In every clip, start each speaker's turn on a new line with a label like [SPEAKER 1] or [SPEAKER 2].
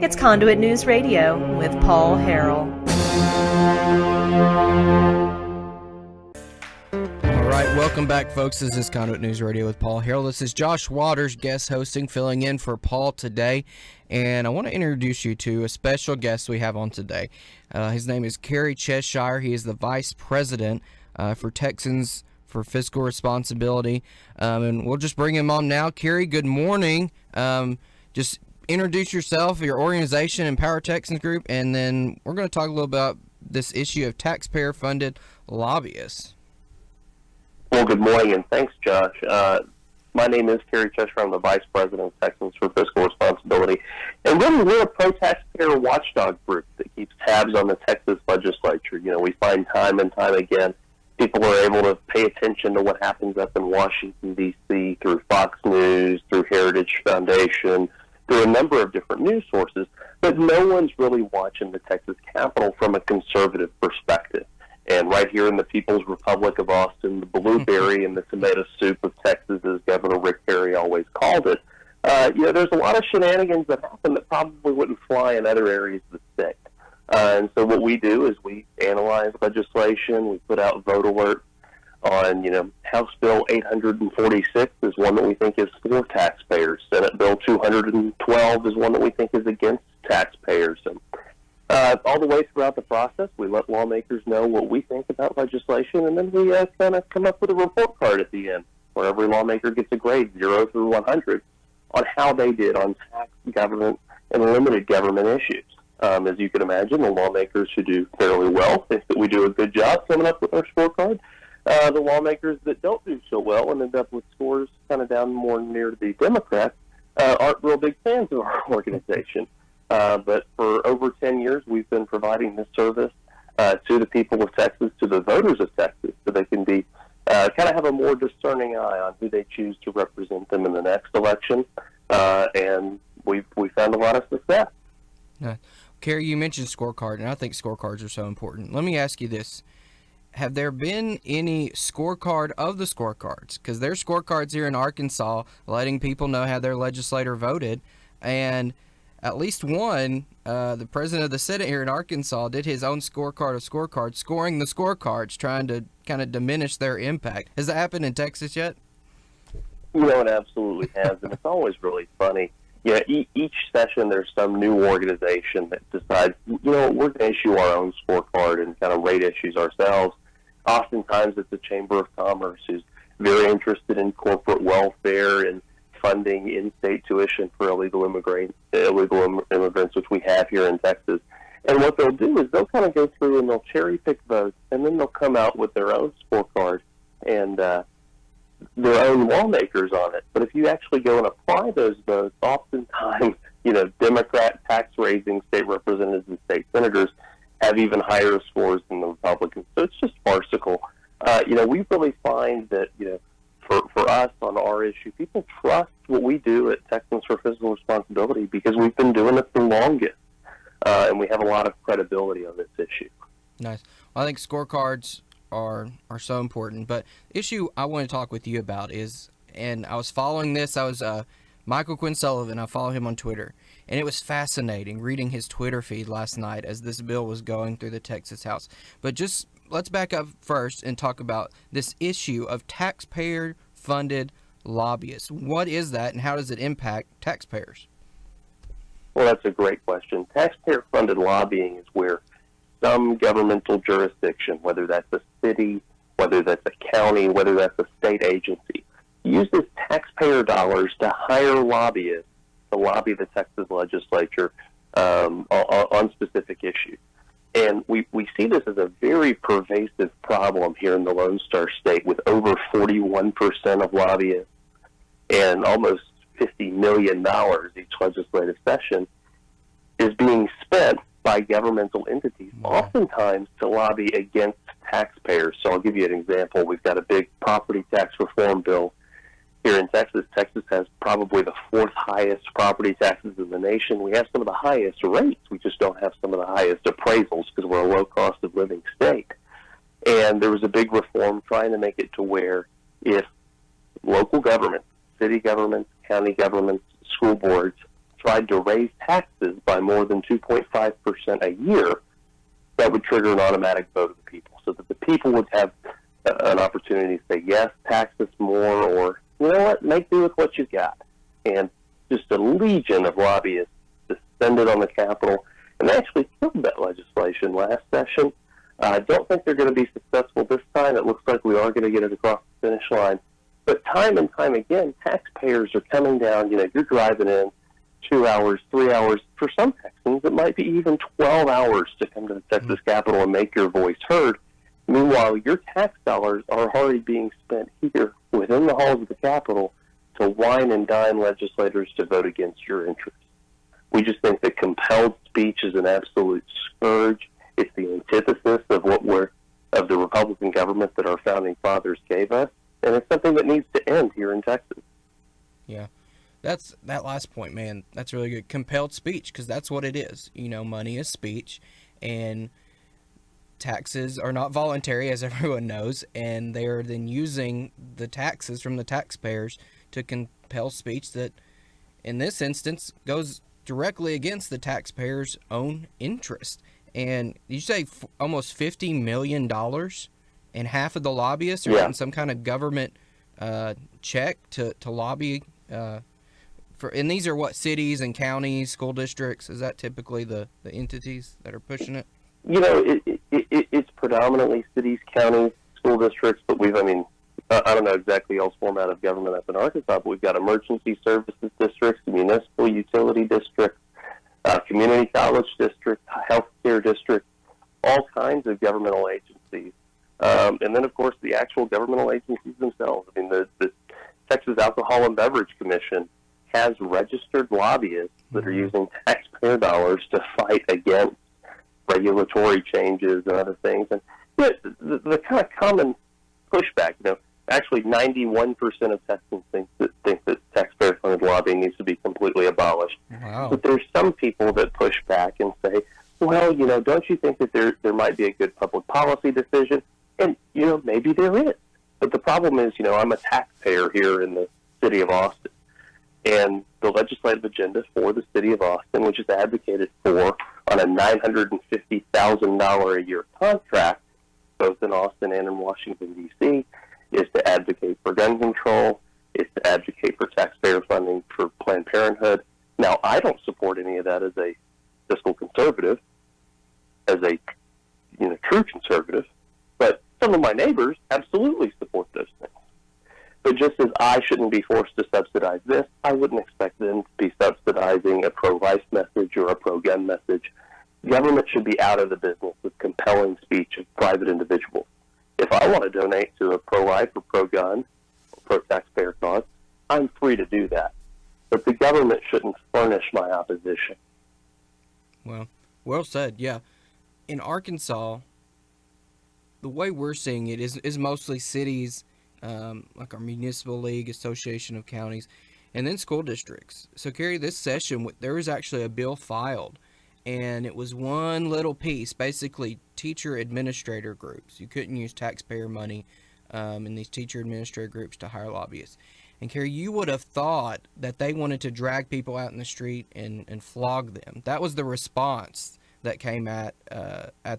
[SPEAKER 1] It's Conduit News Radio with Paul Harrell.
[SPEAKER 2] All right, welcome back, folks. This is Conduit News Radio with Paul Harrell. This is Josh Waters, guest hosting, filling in for Paul today. And I want to introduce you to a special guest we have on today. His name is Cary Cheshire. He is the Vice President for Texans for Fiscal Responsibility. And we'll just bring him on now. Cary, good morning. Just introduce yourself, your organization, Empower Texans Group, and then we're going to talk a little about this issue of taxpayer-funded lobbyists.
[SPEAKER 3] Well, good morning, and thanks, Josh. My name is Cary Cheshire. I'm the Vice President of Texans for Fiscal Responsibility. And really, we're a pro-taxpayer watchdog group that keeps tabs on the Texas legislature. You know, we find time and time again people are able to pay attention to what happens up in Washington, D.C. through Fox News, through Heritage Foundation, through a number of different news sources, but no one's really watching the Texas Capitol from a conservative perspective. And right here in the People's Republic of Austin, the blueberry and the tomato soup of Texas, as Governor Rick Cary always called it, there's a lot of shenanigans that happen that probably wouldn't fly in other areas of the state. And so what we do is we analyze legislation, we put out vote alerts on, House Bill 846 is one that we think is for taxpayers. Senate Bill 212 is one that we think is against taxpayers. And all the way throughout the process, we let lawmakers know what we think about legislation, and then we kind of come up with a report card at the end where every lawmaker gets a grade, 0 through 100, on how they did on tax, government, and limited government issues. As you can imagine, the lawmakers who do fairly well think that we do a good job coming up with our scorecard. The lawmakers that don't do so well and end up with scores kind of down more near the Democrats aren't real big fans of our organization. But for over 10 years, we've been providing this service to the people of Texas, to the voters of Texas, so they can be kind of have a more discerning eye on who they choose to represent them in the next election. And we found a lot of success.
[SPEAKER 2] Cary, you mentioned scorecard, and I think scorecards are so important. Let me ask you this. Have there been any scorecard of the scorecards? Because there's scorecards here in Arkansas letting people know how their legislator voted, and at least one, the president of the Senate here in Arkansas did his own scorecard of scorecards, scoring the scorecards, trying to kind of diminish their impact. Has that happened in Texas yet?
[SPEAKER 3] It absolutely has, and it's always really funny. Yeah, each session there's some new organization that decides, we're going to issue our own scorecard and kind of rate issues ourselves. Oftentimes it's the Chamber of Commerce who's very interested in corporate welfare and funding in-state tuition for illegal immigrants, which we have here in Texas. And what they'll do is they'll kind of go through and they'll cherry-pick votes, and then they'll come out with their own scorecard and their own lawmakers on it. But if you actually go and apply those votes, oftentimes, Democrat tax-raising state representatives and state senators have even higher scores than the Republicans. So it's just farcical. We really find that, for us on our issue, people trust what we do at Texans for Fiscal Responsibility because we've been doing it the longest, and we have a lot of credibility on this issue.
[SPEAKER 2] Nice. Well, I think scorecards are so important, but the issue I want to talk with you about is, and I was following this, I was Michael Quinn Sullivan, I follow him on Twitter, and it was fascinating reading his Twitter feed last night as this bill was going through the Texas House. But just let's back up first and talk about this issue of taxpayer-funded lobbyists. What is that, and how does it impact taxpayers?
[SPEAKER 3] Well, that's a great question. Taxpayer-funded lobbying is where some governmental jurisdiction, whether that's a city, whether that's a county, whether that's a state agency, uses taxpayer dollars to hire lobbyists to lobby the Texas legislature on specific issues. And we see this as a very pervasive problem here in the Lone Star State, with over 41% of lobbyists and almost $50 million each legislative session is being spent by governmental entities, oftentimes to lobby against taxpayers. So I'll give you an example. We've got a big property tax reform bill here in Texas. Texas has probably the fourth highest property taxes in the nation. We have some of the highest rates. We just don't have some of the highest appraisals because we're a low cost of living state. And there was a big reform trying to make it to where if local governments, city governments, county governments, school boards tried to raise taxes by more than 2.5% a year, that would trigger an automatic vote of the people, so that the people would have an opportunity to say, yes, tax us more, or, you know what, make do with what you've got. And just a legion of lobbyists descended on the Capitol, and they actually killed that legislation last session. I don't think they're going to be successful this time. It looks like we are going to get it across the finish line. But time and time again, taxpayers are coming down. You're driving in 2 hours, 3 hours. For some Texans, it might be even 12 hours to come to the Texas Capitol and make your voice heard. Meanwhile, your tax dollars are already being spent here within the halls of the Capitol to wine and dine legislators to vote against your interests. We just think that compelled speech is an absolute scourge. It's the antithesis of of the Republican government that our founding fathers gave us, and it's something that needs to end here in Texas.
[SPEAKER 2] Yeah, that last point, man. That's really good. Compelled speech, because that's what it is. Money is speech, and taxes are not voluntary, as everyone knows, and they are then using the taxes from the taxpayers to compel speech that, in this instance, goes directly against the taxpayers' own interest. And you say almost $50 million, and half of the lobbyists are getting some kind of government check to lobby for. And these are what, cities and counties, school districts? Is that typically the entities that are pushing it?
[SPEAKER 3] It's predominantly cities, counties, school districts, but I don't know exactly y'all's format of government up in Arkansas, but we've got emergency services districts, municipal utility districts, community college districts, healthcare districts, all kinds of governmental agencies. And then, of course, the actual governmental agencies themselves. The Texas Alcohol and Beverage Commission has registered lobbyists that are using taxpayer dollars to fight against regulatory changes and other things. And the kind of common pushback, actually 91% of Texans think that taxpayer-funded lobbying needs to be completely abolished.
[SPEAKER 2] Wow.
[SPEAKER 3] But there's some people that push back and say, well, don't you think that there might be a good public policy decision? And, maybe there is. But the problem is, I'm a taxpayer here in the city of Austin. And the legislative agenda for the city of Austin, which is advocated for on a $950,000 a year contract, both in Austin and in Washington, D.C., is to advocate for gun control, is to advocate for taxpayer funding for Planned Parenthood. Now, I don't support any of that as a fiscal conservative, as a true conservative, but some of my neighbors absolutely support those things. But just as I shouldn't be forced to subsidize this, I wouldn't expect them to be subsidizing a pro-life message or a pro-gun message. Government should be out of the business with compelling speech of private individuals. If I want to donate to a pro-life or pro-gun or pro-taxpayer cause, I'm free to do that. But the government shouldn't furnish my opposition.
[SPEAKER 2] Well said, yeah. In Arkansas, the way we're seeing it is mostly cities, like our Municipal League, Association of Counties, and then school districts. So, Cary, this session, there was actually a bill filed, and it was one little piece, basically teacher administrator groups. You couldn't use taxpayer money in these teacher administrator groups to hire lobbyists. And, Cary, you would have thought that they wanted to drag people out in the street and flog them. That was the response that came at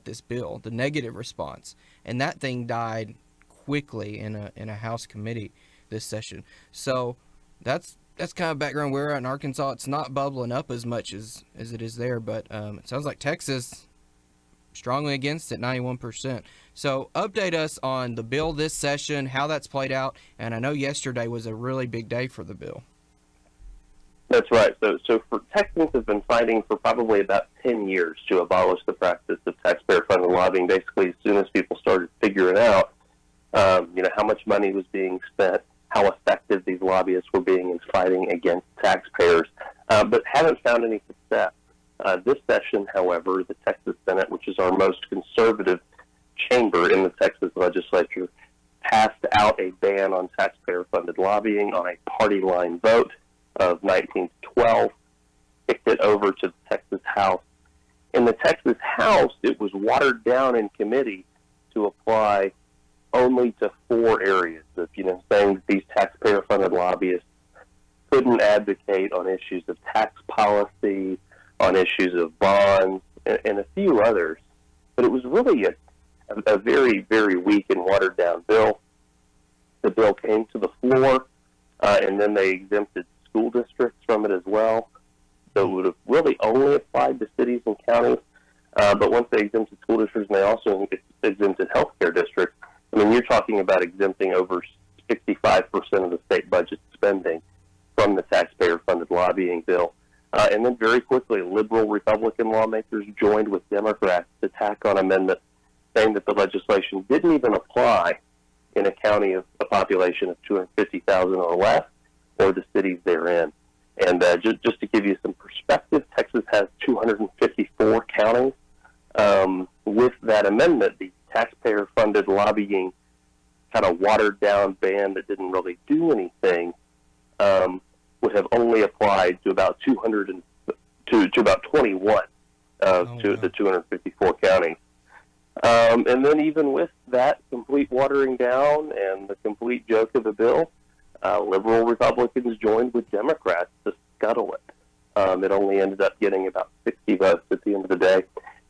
[SPEAKER 2] this bill, the negative response. And that thing died quickly in a House committee this session. So that's kind of background where we're at in Arkansas. It's not bubbling up as much as it is there, but it sounds like Texas strongly against it, 91%. So update us on the bill this session, how that's played out, and I know yesterday was a really big day for the bill.
[SPEAKER 3] That's right. So for Texans have been fighting for probably about 10 years to abolish the practice of taxpayer-funded lobbying. Basically, as soon as people started figuring out, how much money was being spent, how effective these lobbyists were being in fighting against taxpayers, but haven't found any success. This session, however, the Texas Senate, which is our most conservative chamber in the Texas legislature, passed out a ban on taxpayer-funded lobbying on a party line vote of 19 to 12, kicked it over to the Texas House. In the Texas House, it was watered down in committee to apply only to 4 areas of, saying that these taxpayer-funded lobbyists couldn't advocate on issues of tax policy, on issues of bonds, and a few others. But it was really a very, very weak and watered-down bill. The bill came to the floor, and then they exempted school districts from it as well. So it would have really only applied to cities and counties. But once they exempted school districts, and they also exempted healthcare districts, I mean, you're talking about exempting over 65% of the state budget spending from the taxpayer-funded lobbying bill. And then very quickly, liberal Republican lawmakers joined with Democrats to tack on amendments saying that the legislation didn't even apply in a county of a population of 250,000 or less, or the cities therein. And just to give you some perspective, Texas has 254 counties. With that amendment, the taxpayer-funded lobbying kind of watered-down ban that didn't really do anything would have only applied to about 21 to the 254 counties. And then even with that complete watering down and the complete joke of the bill, liberal Republicans joined with Democrats to scuttle it. It only ended up getting about 60 votes at the end of the day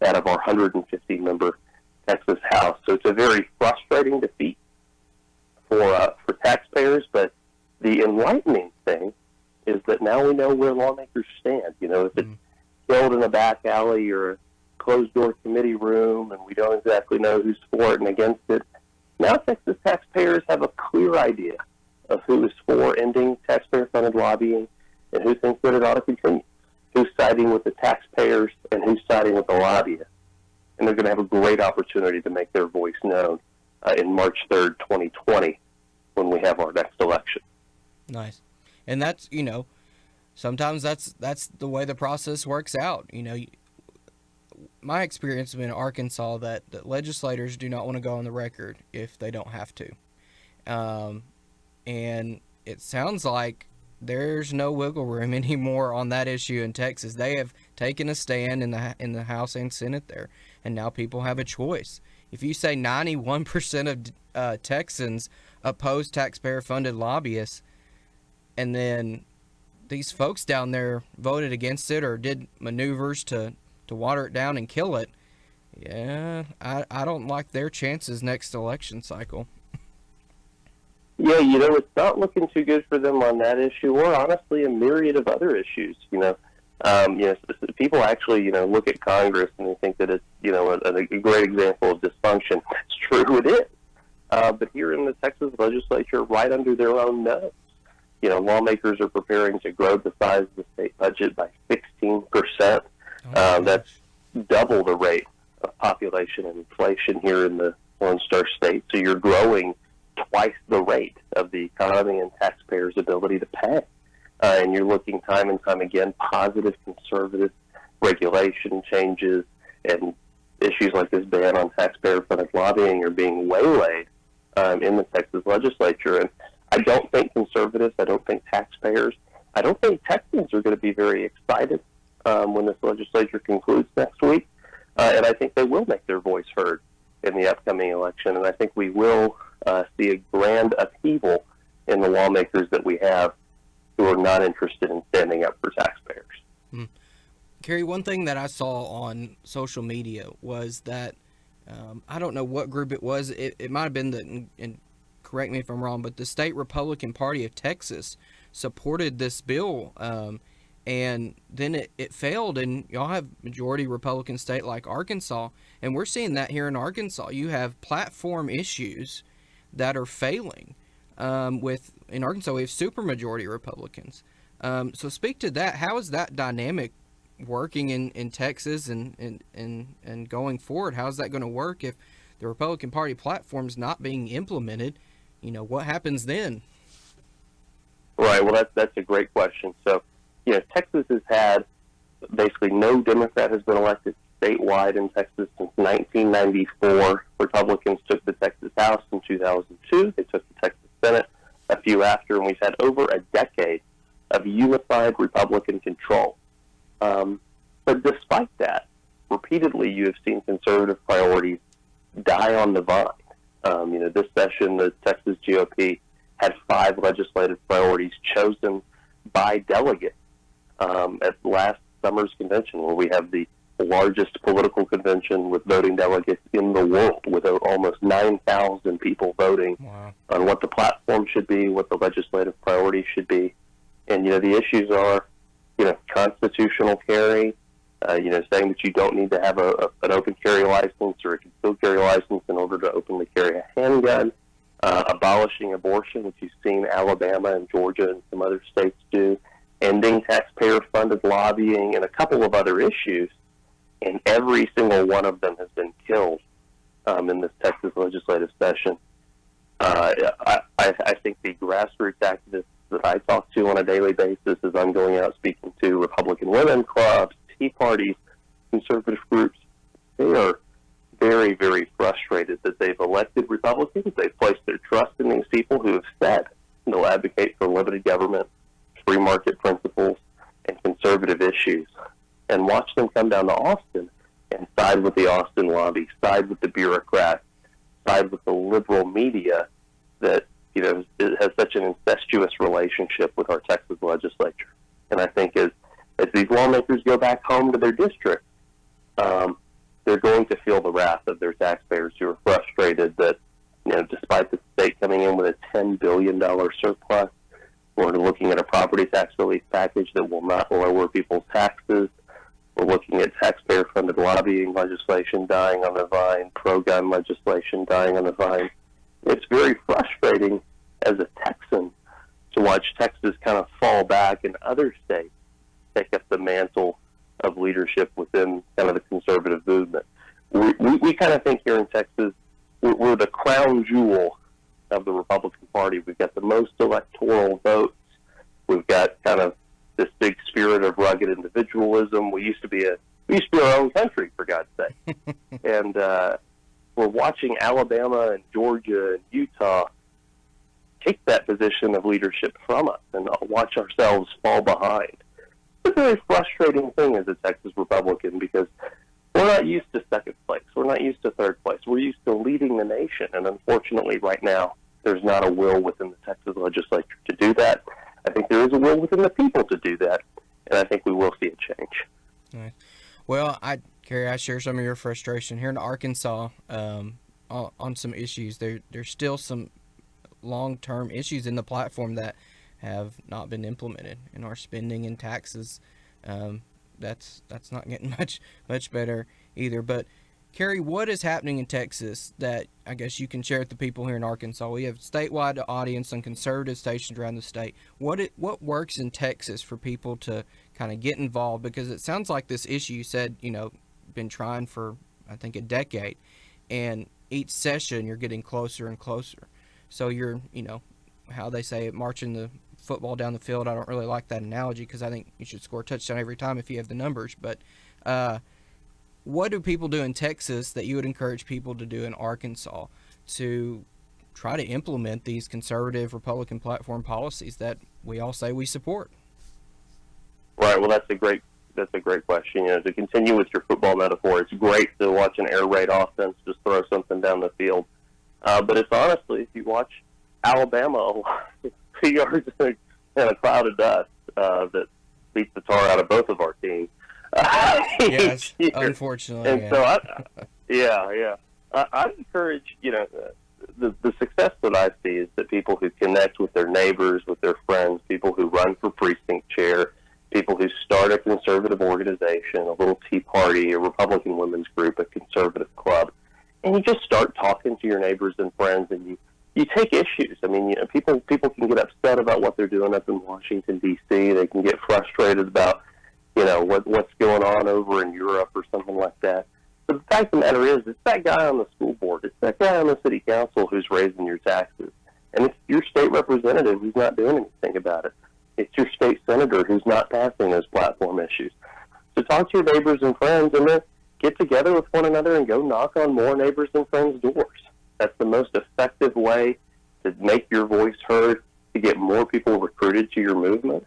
[SPEAKER 3] out of our 150-member Texas House. So it's a very frustrating defeat for taxpayers, but the enlightening thing is that now we know where lawmakers stand. You know, if it's killed in a back alley or a closed-door committee room and we don't exactly know who's for it and against it, now Texas taxpayers have a clear idea of who is for ending taxpayer-funded lobbying and who thinks that it ought to continue, who's siding with the taxpayers and who's siding with the lobbyists. And they're going to have a great opportunity to make their voice known in March 3rd, 2020, when we have our next election.
[SPEAKER 2] Nice. And that's, you know, sometimes that's the way the process works out. You know, my experience has been in Arkansas that legislators do not want to go on the record if they don't have to. And it sounds like there's no wiggle room anymore on that issue in Texas. They have taken a stand in the House and Senate there, and now people have a choice. If you say 91% of Texans oppose taxpayer-funded lobbyists, and then these folks down there voted against it or did maneuvers to water it down and kill it, yeah, I don't like their chances next election cycle.
[SPEAKER 3] Yeah, you know, it's not looking too good for them on that issue, or honestly a myriad of other issues. People actually, look at Congress and they think that it's, a great example of dysfunction. It's true, it is. But here in the Texas legislature, right under their own nose, lawmakers are preparing to grow the size of the state budget by 16%. That's double the rate of population and inflation here in the Lone Star State. So you're growing twice the rate of the economy and taxpayers' ability to pay. And you're looking time and time again, positive conservative regulation changes and issues like this ban on taxpayer-funded lobbying are being waylaid in the Texas legislature. And I don't think conservatives, I don't think taxpayers, I don't think Texans are going to be very excited when this legislature concludes next week. And I think they will make their voice heard in the upcoming election. And I think we will see a grand upheaval in the lawmakers that we have who are not interested in standing up for taxpayers.
[SPEAKER 2] Cary, one thing that I saw on social media was that, I don't know what group it was, it might have been and correct me if I'm wrong, but the State Republican Party of Texas supported this bill, and then it failed, and y'all have majority Republican state like Arkansas, and we're seeing that here in Arkansas. You have platform issues that are failing. In Arkansas, we have supermajority Republicans. So speak to that. How is that dynamic working in Texas and going forward? How is that going to work if the Republican Party platform is not being implemented? What happens then?
[SPEAKER 3] Right. Well, that's a great question. So, Texas has had basically no Democrat has been elected statewide in Texas since 1994. Republicans took the Texas House in 2002. They took the Texas Senate a few after, and we've had over a decade of unified Republican control. But despite that, repeatedly you have seen conservative priorities die on the vine. This session, the Texas GOP had 5 legislative priorities chosen by delegates at last summer's convention, where we have the largest political convention with voting delegates in the world, with almost 9,000 people voting on what the platform should be, what the legislative priorities should be. And, the issues are, constitutional carry, saying that you don't need to have an open carry license or a concealed carry license in order to openly carry a handgun, abolishing abortion, which you've seen Alabama and Georgia and some other states do, ending taxpayer-funded lobbying, and a couple of other issues. And every single one of them has been killed in this Texas legislative session. I think the grassroots activists that I talk to on a daily basis, as I'm going out speaking to Republican women clubs, Tea parties, conservative groups, they are very, very frustrated that they've elected Republicans. They've placed their trust in these people who have said they'll advocate for limited government, free market principles, and conservative issues. And watch them come down to Austin and side with the Austin lobby, side with the bureaucrats, side with the liberal media that has such an incestuous relationship with our Texas legislature. And I think as these lawmakers go back home to their districts, they're going to feel the wrath of their taxpayers who are frustrated that, despite the state coming in with a $10 billion surplus, we're looking at a property tax relief package that will not lower people's taxes. We're looking at taxpayer-funded lobbying legislation dying on the vine, pro-gun legislation dying on the vine. It's very frustrating as a Texan to watch Texas kind of fall back and other states take up the mantle of leadership within kind of the conservative movement. We kind of think here in Texas we're the crown jewel of the Republican Party. We've got the most electoral votes. We've got kind of this big spirit of rugged individualism. We used to be our own country, for God's sake. And we're watching Alabama and Georgia and Utah take that position of leadership from us and watch ourselves fall behind. It's a very frustrating thing as a Texas Republican, because we're not used to second place. We're not used to third place. We're used to leading the nation. And unfortunately, right now, there's not a will within the Texas legislature to do that. I think there is a will within the people to do that, and I think we will see a change.
[SPEAKER 2] Right. Well, Cary, I share some of your frustration here in Arkansas on some issues. There's still some long-term issues in the platform that have not been implemented, and our spending and taxes. That's not getting much better either. But Cary, what is happening in Texas that I guess you can share with the people here in Arkansas? We have statewide audience on conservative stations around the state. What works in Texas for people to kind of get involved? Because it sounds like this issue, you said, been trying for, I think, a decade. And each session you're getting closer and closer. So you're, how they say it, marching the football down the field. I don't really like that analogy, because I think you should score a touchdown every time if you have the numbers. But what do people do in Texas that you would encourage people to do in Arkansas to try to implement these conservative Republican platform policies that we all say we support?
[SPEAKER 3] Right. Well, that's a great question. To continue with your football metaphor, it's great to watch an air raid offense just throw something down the field. But it's honestly, if you watch Alabama, 3 yards and a cloud of dust that beats the tar out of both of our teams.
[SPEAKER 2] Yes, unfortunately.
[SPEAKER 3] And so, I encourage, the success that I see is that people who connect with their neighbors, with their friends, people who run for precinct chair, people who start a conservative organization, a little Tea Party, a Republican women's group, a conservative club, and you just start talking to your neighbors and friends, and you take issues. I mean, people can get upset about what they're doing up in Washington, D.C. They can get frustrated about what's going on over in Europe or something like that. But the fact of the matter is, it's that guy on the school board, it's that guy on the city council who's raising your taxes. And it's your state representative who's not doing anything about it. It's your state senator who's not passing those platform issues. So talk to your neighbors and friends, and then get together with one another and go knock on more neighbors and friends' doors. That's the most effective way to make your voice heard, to get more people recruited to your movement.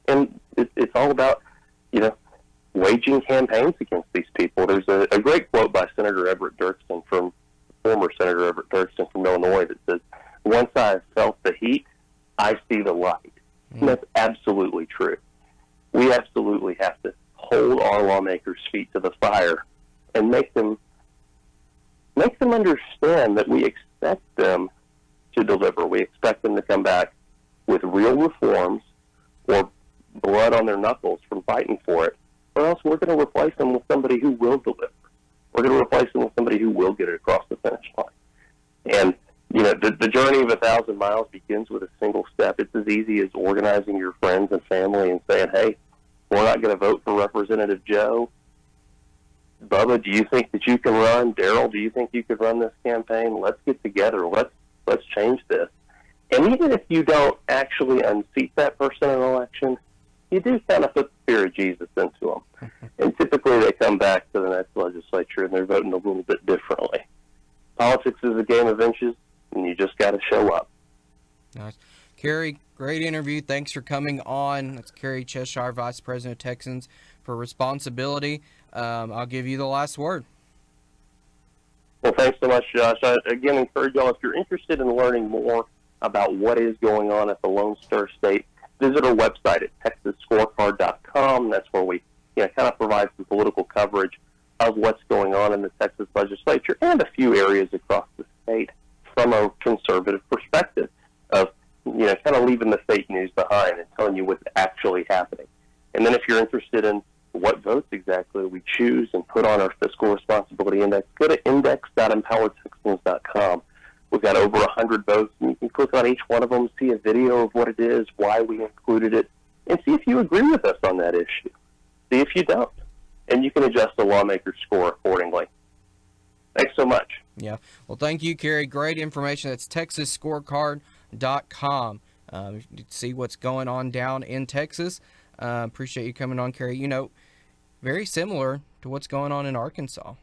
[SPEAKER 3] And it's all about waging campaigns against these people. There's a great quote by former Senator Everett Dirksen from Illinois that says, "Once I have felt the heat, I see the light." And that's absolutely true. We absolutely have to hold our lawmakers' feet to the fire and make them understand that we expect them to deliver. We expect them to come back with real reforms or blood on their knuckles from fighting for it, or else we're going to replace them with somebody who will deliver. We're going to replace them with somebody who will get it across the finish line. And, the journey of 1,000 miles begins with a single step. It's as easy as organizing your friends and family and saying, hey, we're not going to vote for Representative Joe. Bubba, do you think that you can run? Daryl, do you think you could run this campaign? Let's get together. Let's change this. And even if you don't actually unseat that person in an election, you do kind of put the fear of Jesus into them. And typically they come back to the next legislature and they're voting a little bit differently. Politics is a game of inches, and you just got to show up.
[SPEAKER 2] Nice. Cary, great interview. Thanks for coming on. That's Cary, Cheshire, Vice President of Texans for Responsibility. I'll give you the last word.
[SPEAKER 3] Well, thanks so much, Josh. I, again, encourage y'all, if you're interested in learning more about what is going on at the Lone Star State, visit our website at texasscorecard.com. That's where we kind of provide some political coverage of what's going on in the Texas legislature and a few areas across the state from a conservative perspective of, kind of leaving the fake news behind and telling you what's actually happening. And then if you're interested in what votes exactly we choose and put on our fiscal responsibility index, go to index.empowertexans.com. We've got over 100 votes, and you can click on each one of them, see a video of what it is, why we included it, and see if you agree with us on that issue. See if you don't. And you can adjust the lawmaker's score accordingly. Thanks so much.
[SPEAKER 2] Yeah. Well, thank you, Cary. Great information. That's TexasScorecard.com. You can see what's going on down in Texas. Appreciate you coming on, Cary. Very similar to what's going on in Arkansas.